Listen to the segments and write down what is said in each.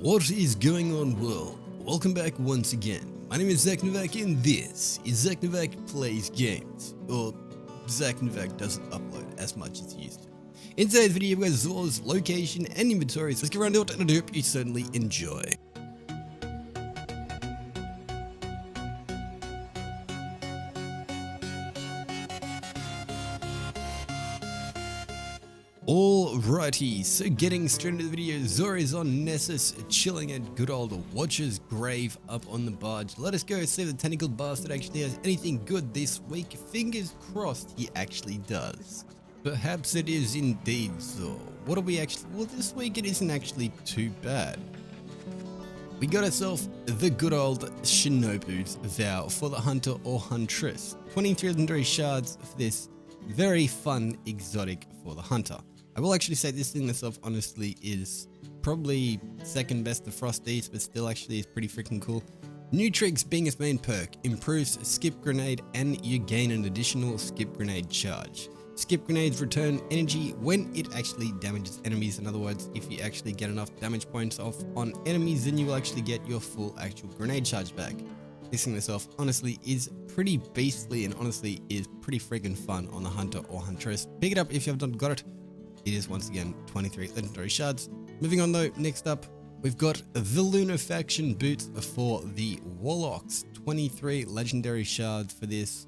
What is going on, world? Welcome back once again. My name is ZacNovak and this is ZacNovak Plays Games, or ZacNovak doesn't upload as much as he used to. In today's video we have ZURS, location and inventory, so let's get around to it and I hope you certainly enjoy. Alrighty, so getting straight into the video, Zor is on Nessus, chilling at good old Watcher's grave up on the barge. Let us go see if the tentacled bastard actually has anything good this week. Fingers crossed he actually does. Perhaps it is indeed Zor. What are we actually, well this week it isn't actually too bad. We got ourselves the good old Shinobu's Vow for the Hunter or Huntress. 23 legendary shards for this very fun exotic for the Hunter. I will actually say this thing itself honestly is probably second best to Frosties, but still actually is pretty freaking cool. New tricks being its main perk, improves skip grenade and you gain an additional skip grenade charge. Skip grenades return energy when it actually damages enemies. In other words, if you actually get enough damage points off on enemies, then you will actually get your full actual grenade charge back. This thing itself honestly is pretty beastly and honestly is pretty freaking fun on the Hunter or Huntress. Pick it up if you have not got it. It is once again 23 legendary shards. Moving on though, next up we've got the Lunar Faction boots for the Warlocks. 23 legendary shards for this.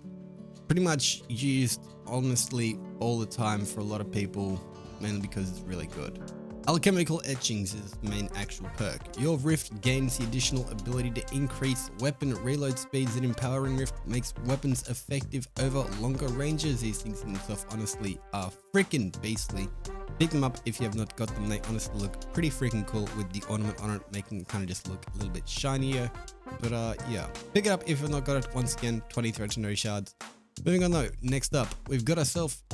Pretty much used honestly all the time for a lot of people, mainly because it's really good. Alchemical etchings is the main actual perk. Your Rift gains the additional ability to increase weapon reload speeds, and Empowering Rift makes weapons effective over longer ranges. These things in themselves honestly are freaking beastly. Pick them up if you have not got them. They honestly look pretty freaking cool with the ornament on it, making it kind of just look a little bit shinier. But yeah, pick it up if you've not got it. Once again, 23 legendary shards. Moving on though, next up we've got ourselves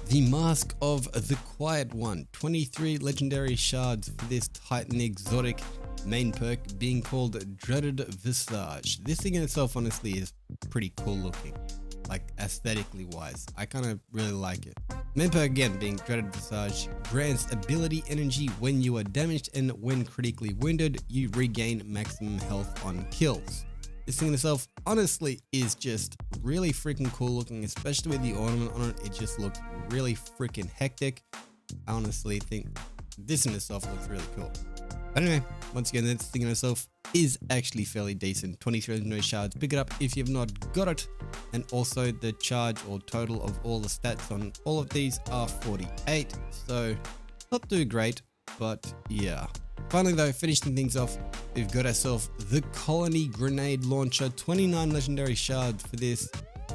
the Mask of the Quiet One. 23 legendary shards for this Titan exotic, main perk being called Dreaded Visage. This thing in itself honestly is pretty cool looking, like aesthetically wise. I kind of really like it. Main perk again being Dreaded Visage, grants ability energy when you are damaged, and when critically wounded you regain maximum health on kills. This thing in itself honestly is just really freaking cool looking, especially with the ornament on it. It just looks really freaking hectic. I honestly think this in itself looks really cool. But anyway, once again, this thing in itself is actually fairly decent. 23 legendary shards. Pick it up if you have not got it. And also the charge or total of all the stats on all of these are 48. So not too great, but yeah. Finally though, finishing things off, we've got ourselves the Colony Grenade Launcher. 29 legendary shards for this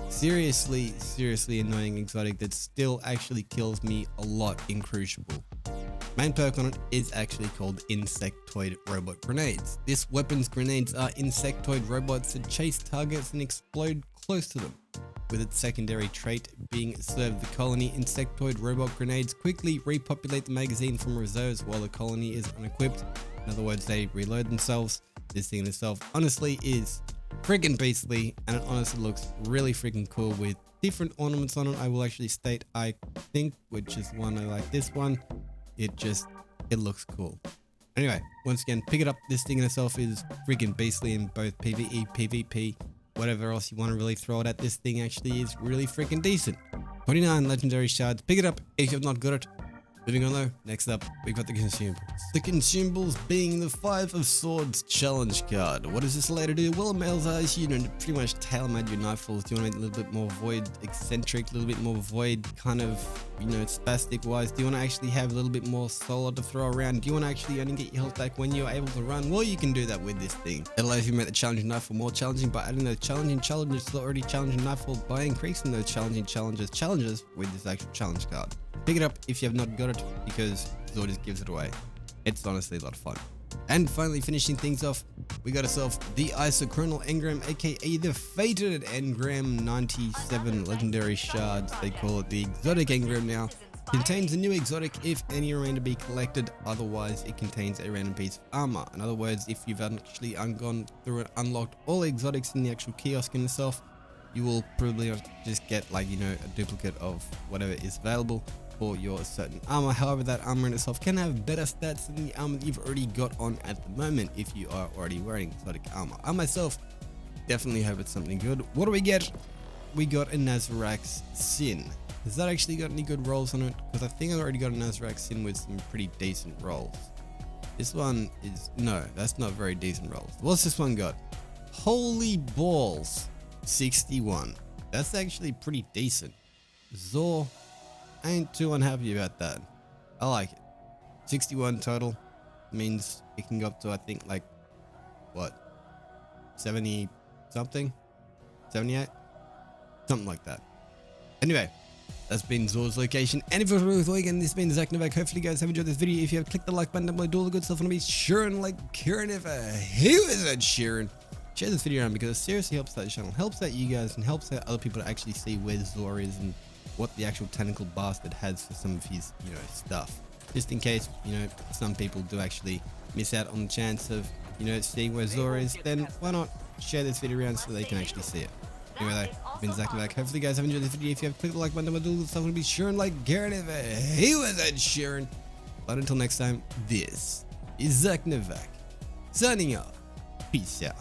seriously annoying exotic that still actually kills me a lot in Crucible. Main perk on it is actually called Insectoid Robot Grenades. This weapon's grenades are insectoid robots that chase targets and explode close to them. With its secondary trait being Serve the Colony, insectoid robot grenades quickly repopulate the magazine from reserves while the colony is unequipped. In other words, they reload themselves. This thing in itself honestly is freaking beastly, and it honestly looks really freaking cool with different ornaments on it. I will actually state, I think, which is one I like this one. It looks cool. Anyway, once again, pick it up. This thing in itself is freaking beastly in both PvE, PvP, whatever else you want to really throw it at. This thing actually is really freaking decent. 29 legendary shards. Pick it up if you have not got it. Moving on though, next up we've got the consumables. The consumables being the 5 of Swords challenge card. What does this allow to do? Well, it allows you to pretty much tailor-made your nightfalls. Do you want to make it a little bit more void eccentric, a little bit more void kind of, you know, spastic wise? Do you want to actually have a little bit more solar to throw around? Do you want to actually only get your health back when you're able to run? Well, you can do that with this thing. It allows you to make the challenging nightfall more challenging by adding those challenging challenges to the already challenging nightfall by increasing those challenging challenges with this actual challenge card. Pick it up if you have not got it, because Zor just gives it away. It's honestly a lot of fun. And finally finishing things off, we got ourselves the Isochronal Engram, aka the Fated Engram. 97 legendary shards. They call it the Exotic Engram now. Contains a new exotic if any remain to be collected, otherwise it contains a random piece of armor. In other words, if you've actually gone through and unlocked all the exotics in the actual kiosk in itself, you will probably just get, like, you know, a duplicate of whatever is available. for your certain armor. However, that armor in itself can have better stats than the armor that you've already got on at the moment if you are already wearing exotic armor. I myself definitely hope it's something good. What do we get? We got a Nazarak's Sin. Has that actually got any good rolls on it? Because I think I already got a Nazarak's Sin with some pretty decent rolls. This one is, no, that's not very decent rolls. What's this one got? Holy balls, 61. That's actually pretty decent. Zor, I ain't too unhappy about that. I like it. 61 total means it can go up to, I think, like, what, 70 something? 78? Something like that. Anyway, that's been Zor's location. And if you're with again, this has been ZacNovak. Hopefully you guys have enjoyed this video. If you have, click the like button down below, do all the good stuff, and be sure and like Kieran if who is that Sharon? Share this video around because it seriously helps out the channel, helps out you guys, and helps out other people to actually see where Zor is and what the actual tentacle bastard has for some of his, stuff. Just in case, some people do actually miss out on the chance of, seeing where Zor is, then why not share this video around so they can actually see it. Anyway, though, I've been ZacNovak. Hopefully you guys have enjoyed this video. If you have, click the like button, do the stuff, and be sure and like Kieran if he was that Sharon. But until next time, this is ZacNovak signing off. Peace out.